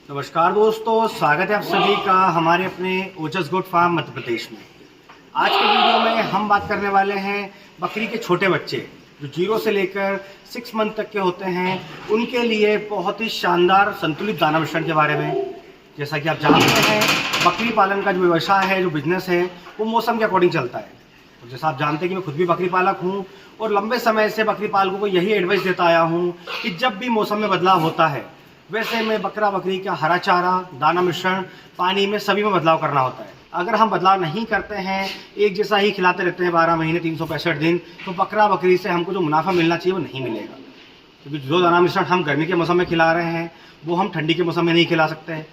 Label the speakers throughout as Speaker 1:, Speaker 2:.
Speaker 1: नमस्कार दोस्तों, स्वागत है आप सभी का हमारे अपने ओजस गोट फार्म मध्य प्रदेश में। आज के वीडियो में हम बात करने वाले हैं बकरी के छोटे बच्चे जो 0 से लेकर 6 मंथ तक के होते हैं, उनके लिए बहुत ही शानदार संतुलित दाना मिश्रण के बारे में। जैसा कि आप जानते हैं, बकरी पालन का जो व्यवसाय है, जो बिजनेस है, वो मौसम के अकॉर्डिंग चलता है। और जैसा आप जानते हैं कि मैं खुद भी बकरी पालक हूँ और लंबे समय से बकरी पालकों को यही एडवाइस देता आया हूँ कि जब भी मौसम में बदलाव होता है, वैसे में बकरा बकरी का हरा चारा, दाना मिश्रण, पानी में सभी में बदलाव करना होता है। अगर हम बदलाव नहीं करते हैं, एक जैसा ही खिलाते रहते हैं 12 महीने 365 दिन, तो बकरा बकरी से हमको जो मुनाफा मिलना चाहिए वो नहीं मिलेगा। क्योंकि जो दाना मिश्रण हम गर्मी के मौसम में खिला रहे हैं वो हम ठंडी के मौसम में नहीं खिला सकते हैं।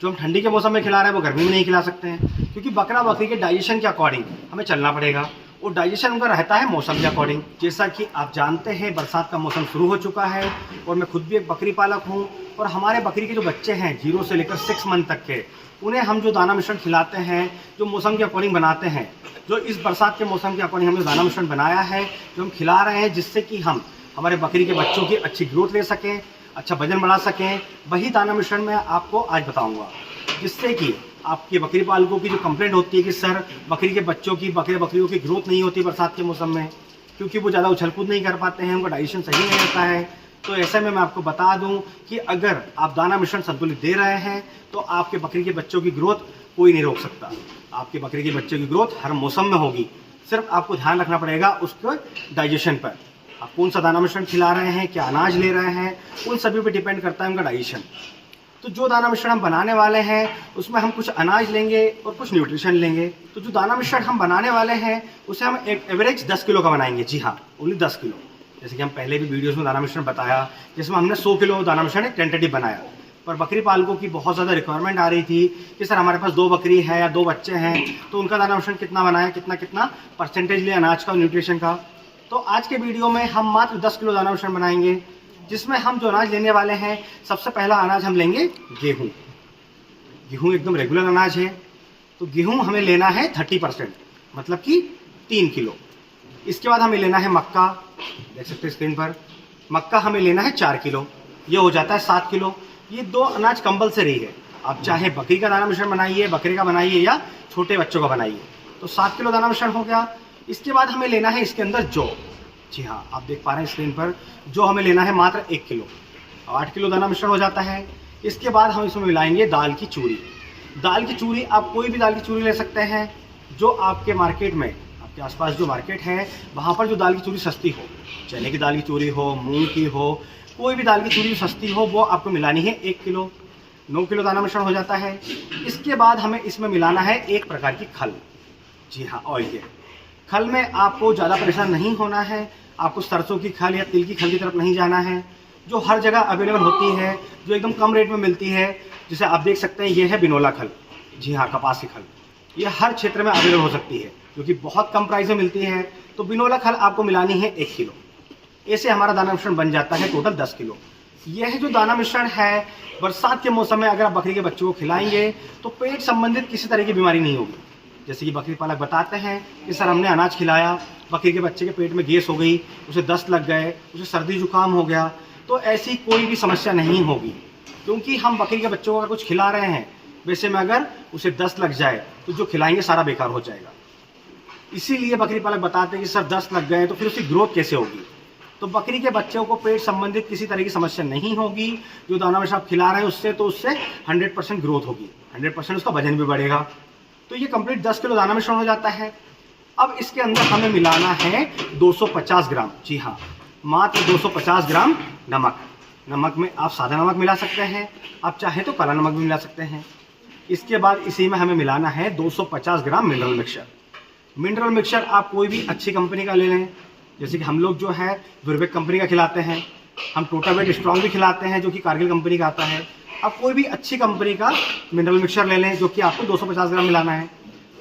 Speaker 1: जो हम ठंडी के मौसम में खिला रहे हैं वो गर्मी में नहीं खिला सकते हैं, क्योंकि बकरा बकरी के डाइजेशन के अकॉर्डिंग हमें चलना पड़ेगा और डाइजेशन उनका रहता है मौसम के अकॉर्डिंग। जैसा कि आप जानते हैं, बरसात का मौसम शुरू हो चुका है और मैं खुद भी एक बकरी पालक हूँ और हमारे बकरी के जो बच्चे हैं 0 से लेकर 6 मंथ तक के, उन्हें हम जो दाना मिश्रण खिलाते हैं, जो मौसम के अकॉर्डिंग बनाते हैं, जो इस बरसात के मौसम के अकॉर्डिंग हमने दाना मिश्रण बनाया है, जो हम खिला रहे हैं, जिससे कि हम हमारे बकरी के बच्चों की अच्छी ग्रोथ ले सकें, अच्छा वजन बढ़ा सकें, वही दाना मिश्रण मैं आपको आज बताऊँगा। जिससे कि आपके बकरी पालकों की जो कंप्लेंट होती है कि सर बकरी के बच्चों की, बकरियों की ग्रोथ नहीं होती बरसात के मौसम में, क्योंकि वो ज़्यादा उछल कूद नहीं कर पाते हैं, उनका डाइजेशन सही नहीं रहता है। तो ऐसे में मैं आपको बता दूं कि अगर आप दाना मिश्रण संतुलित दे रहे हैं तो आपके बकरी के बच्चों की ग्रोथ कोई नहीं रोक सकता। आपके बकरी के बच्चों की ग्रोथ हर मौसम में होगी। सिर्फ आपको ध्यान रखना पड़ेगा उसके डाइजेशन पर। आप कौन सा दाना मिश्रण खिला रहे हैं, क्या अनाज ले रहे हैं, उन सभी पर डिपेंड करता है उनका डाइजेशन। तो जो दाना मिश्रण हम बनाने वाले हैं उसमें हम कुछ अनाज लेंगे और कुछ न्यूट्रिशन लेंगे। तो जो दाना मिश्रण हम बनाने वाले हैं उसे हम एक एवरेज 10 किलो का बनाएंगे। जी हाँ, ओनली 10 किलो। जैसे कि हम पहले भी वीडियोस में दाना मिश्रण बताया, जिसमें हमने 100 किलो दाना मिश्रण एक टेंटेटिव बनाया। पर बकरी पालकों की बहुत ज़्यादा रिक्वायरमेंट आ रही थी कि सर हमारे पास 2 बकरी है या 2 बच्चे हैं, तो उनका दाना मिश्रण कितना बनाए, कितना परसेंटेज ले अनाज का, न्यूट्रिशन का। तो आज के वीडियो में हम मात्र 10 किलो दाना मिश्रण बनाएंगे, जिसमें हम जो अनाज लेने वाले हैं, सबसे पहला अनाज हम लेंगे गेहूँ। गेहूँ एकदम रेगुलर अनाज है, तो गेहूँ हमें लेना है 30%, मतलब कि 3 किलो। इसके बाद हमें लेना है मक्का, देख सकते हैं स्क्रीन पर, मक्का हमें लेना है 4 किलो, ये हो जाता है 7 किलो। ये 2 अनाज कंपल्सरी है। आप चाहे बकरी का दाना मिश्रण बनाइए, बकरे का बनाइए या छोटे बच्चों का बनाइए। तो 7 किलो दाना मिश्रण हो गया। इसके बाद हमें लेना है इसके अंदर जौ। जी हाँ, आप देख पा रहे हैं स्क्रीन पर, जो हमें लेना है मात्र 1 किलो। 8 किलो दाना मिश्रण हो जाता है। इसके बाद हम इसमें मिलाएंगे दाल की चूरी। दाल की चूरी, आप कोई भी दाल की चूरी ले सकते हैं जो आपके मार्केट में, आपके आसपास जो मार्केट है वहाँ पर जो दाल की चूरी सस्ती हो, चने की दाल की चूरी हो, मूंग की हो, कोई भी दाल की चूरी सस्ती हो, वो आपको मिलानी है 1 किलो। 9 किलो दाना मिश्रण हो जाता है। इसके बाद हमें इसमें मिलाना है एक प्रकार की खल। जी हाँ, ऑयल के खल में आपको ज़्यादा परेशान नहीं होना है। आपको सरसों की खल या तिल की खल की तरफ नहीं जाना है, जो हर जगह अवेलेबल होती है, जो एकदम कम रेट में मिलती है। जिसे आप देख सकते हैं, ये है बिनोला खल। जी हाँ, कपास की खल, ये हर क्षेत्र में अवेलेबल हो सकती है, क्योंकि बहुत कम प्राइस में मिलती है। तो बिनोला खल आपको मिलानी है 1 किलो। ऐसे हमारा दाना मिश्रण बन जाता है टोटल 10 किलो। यह जो दाना मिश्रण है, बरसात के मौसम में अगर आप बकरी के बच्चों को खिलाएंगे तो पेट संबंधित किसी तरह की बीमारी नहीं होगी। जैसे कि बकरी पालक बताते हैं कि सर हमने अनाज खिलाया, बकरी के बच्चे के पेट में गैस हो गई, उसे दस्त लग गए, उसे सर्दी जुकाम हो गया, तो ऐसी कोई भी समस्या नहीं होगी, क्योंकि हम बकरी के बच्चों को अगर कुछ खिला रहे हैं, वैसे में अगर उसे दस्त लग जाए तो जो खिलाएंगे सारा बेकार हो जाएगा। इसीलिए बकरी पालक बताते हैं कि सर दस्त लग गए तो फिर उसकी ग्रोथ कैसे होगी। तो बकरी के बच्चों को पेट संबंधित किसी तरह की समस्या नहीं होगी। जो दाना मिश्रण आप खिला रहे हैं उससे 100% ग्रोथ होगी, 100% उसका वजन भी बढ़ेगा। तो ये कंप्लीट 10 किलो दाना मिश्रण हो जाता है। अब इसके अंदर हमें मिलाना है 250 ग्राम, जी हाँ, मात्र 250 ग्राम नमक। नमक में आप सादा नमक मिला सकते हैं, आप चाहे तो काला नमक भी मिला सकते हैं। इसके बाद इसी में हमें मिलाना है 250 ग्राम मिनरल मिक्सचर। मिनरल मिक्सचर आप कोई भी अच्छी कंपनी का ले लें। जैसे कि हम लोग जो है दुर्बेक कंपनी का खिलाते हैं, हम टोटावेट स्ट्रॉन्ग भी खिलाते हैं जो कि कारगिल कंपनी का आता है। आप कोई भी अच्छी कंपनी का मिनरल मिक्सचर ले लें, जो कि आपको 250 ग्राम मिलाना है।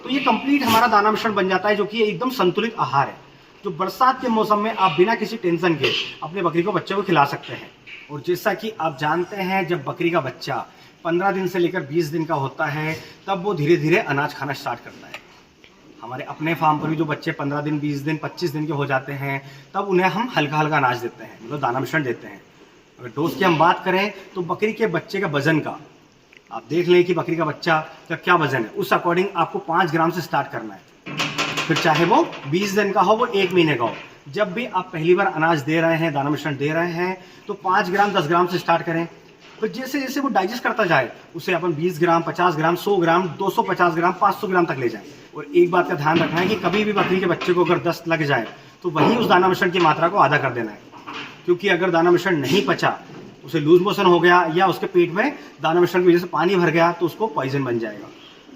Speaker 1: तो ये कंप्लीट हमारा दाना मिश्रण बन जाता है, जो कि एकदम संतुलित आहार है, जो बरसात के मौसम में आप बिना किसी टेंशन के अपने बकरी को, बच्चे को खिला सकते हैं। और जैसा कि आप जानते हैं, जब बकरी का बच्चा 15 दिन से लेकर 20 दिन का होता है, तब वो धीरे धीरे अनाज खाना स्टार्ट करता है। हमारे अपने फार्म पर भी जो बच्चे 15 दिन, 20 दिन, 25 दिन के हो जाते हैं, तब उन्हें हम हल्का हल्का अनाज देते हैं, मतलब दाना मिश्रण देते हैं। अगर डोज की हम बात करें तो बकरी के बच्चे के वजन का आप देख लें कि बकरी का बच्चा का क्या वजन है, उस अकॉर्डिंग आपको 5 ग्राम से स्टार्ट करना है। फिर चाहे वो 20 दिन का हो, वो 1 महीने का हो, जब भी आप पहली बार अनाज दे रहे हैं, दाना मिश्रण दे रहे हैं, तो 5 ग्राम 10 ग्राम से स्टार्ट करें। फिर जैसे जैसे वो डाइजेस्ट करता जाए उसे अपन 20 ग्राम 50 ग्राम 100 ग्राम 250 ग्राम 500 ग्राम तक ले जाएं। और एक बात का ध्यान रखना है कि कभी भी बकरी के बच्चे को अगर दस्त लग जाए तो वहीं उस दाना मिश्रण की मात्रा को आधा कर देना है, क्योंकि अगर दाना मिश्रण नहीं पचा, उसे लूज मोशन हो गया या उसके पेट में दाना मिश्रण की वजह से पानी भर गया तो उसको पॉइजन बन जाएगा।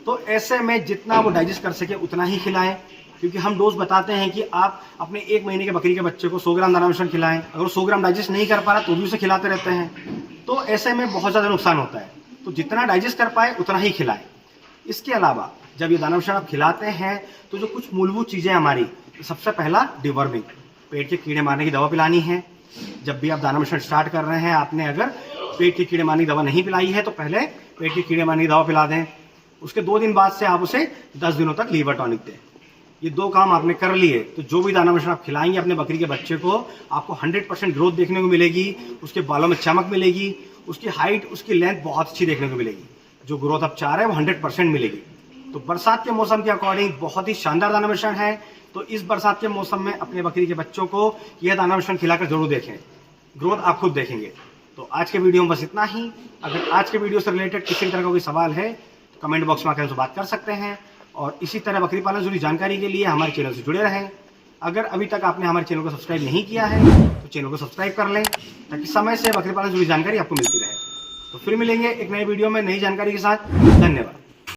Speaker 1: तो ऐसे में जितना वो डाइजेस्ट कर सके उतना ही खिलाएं, क्योंकि हम डोज बताते हैं कि आप अपने 1 महीने के बकरी के बच्चे को 100 ग्राम दाना मिश्रण खिलाएं। अगर 100 ग्राम डाइजेस्ट नहीं कर पा रहा तो भी उसे खिलाते रहते हैं, तो ऐसे में बहुत ज़्यादा नुकसान होता है। तो जितना डाइजेस्ट कर पाए उतना ही खिलाएं। इसके अलावा जब ये दाना मिश्रण आप खिलाते हैं तो जो कुछ मूलभूत चीज़ें हमारी, सबसे पहला डिवर्मिंग, पेट के कीड़े मारने की दवा पिलानी है। जब भी आप दाना मिश्रण स्टार्ट कर रहे हैं, आपने अगर पेट के कीड़े मारने की दवा नहीं पिलाई है तो पहले पेट के कीड़े मारने की दवा पिला दें। उसके 2 दिन बाद से आप उसे 10 दिनों तक लीवर टॉनिक दें। ये 2 काम आपने कर लिए तो जो भी दाना मिश्रण आप खिलाएंगे अपने बकरी के बच्चे को, आपको 100% ग्रोथ देखने को मिलेगी, उसके बालों में चमक मिलेगी, उसकी हाइट, उसकी लेंथ बहुत अच्छी देखने को मिलेगी। जो ग्रोथ आप चाह रहे हैं वो 100% मिलेगी। तो बरसात के मौसम के अकॉर्डिंग बहुत ही शानदार दाना मिश्रण है। तो इस बरसात के मौसम में अपने बकरी के बच्चों को यह दाना मिश्रण खिलाकर जरूर देखें, ग्रोथ आप खुद देखेंगे। तो आज के वीडियो में बस इतना ही। अगर आज के वीडियो से रिलेटेड किसी तरह का कोई सवाल है तो कमेंट बॉक्स में आकर हमसे बात कर सकते हैं, और इसी तरह बकरी पालन से जुड़ी जानकारी के लिए हमारे चैनल से जुड़े रहें। अगर अभी तक आपने हमारे चैनल को सब्सक्राइब नहीं किया है तो चैनल को सब्सक्राइब कर लें, ताकि समय से बकरी पालन से जुड़ी जानकारी आपको मिलती रहे। तो फिर मिलेंगे एक नए वीडियो में नई जानकारी के साथ। धन्यवाद।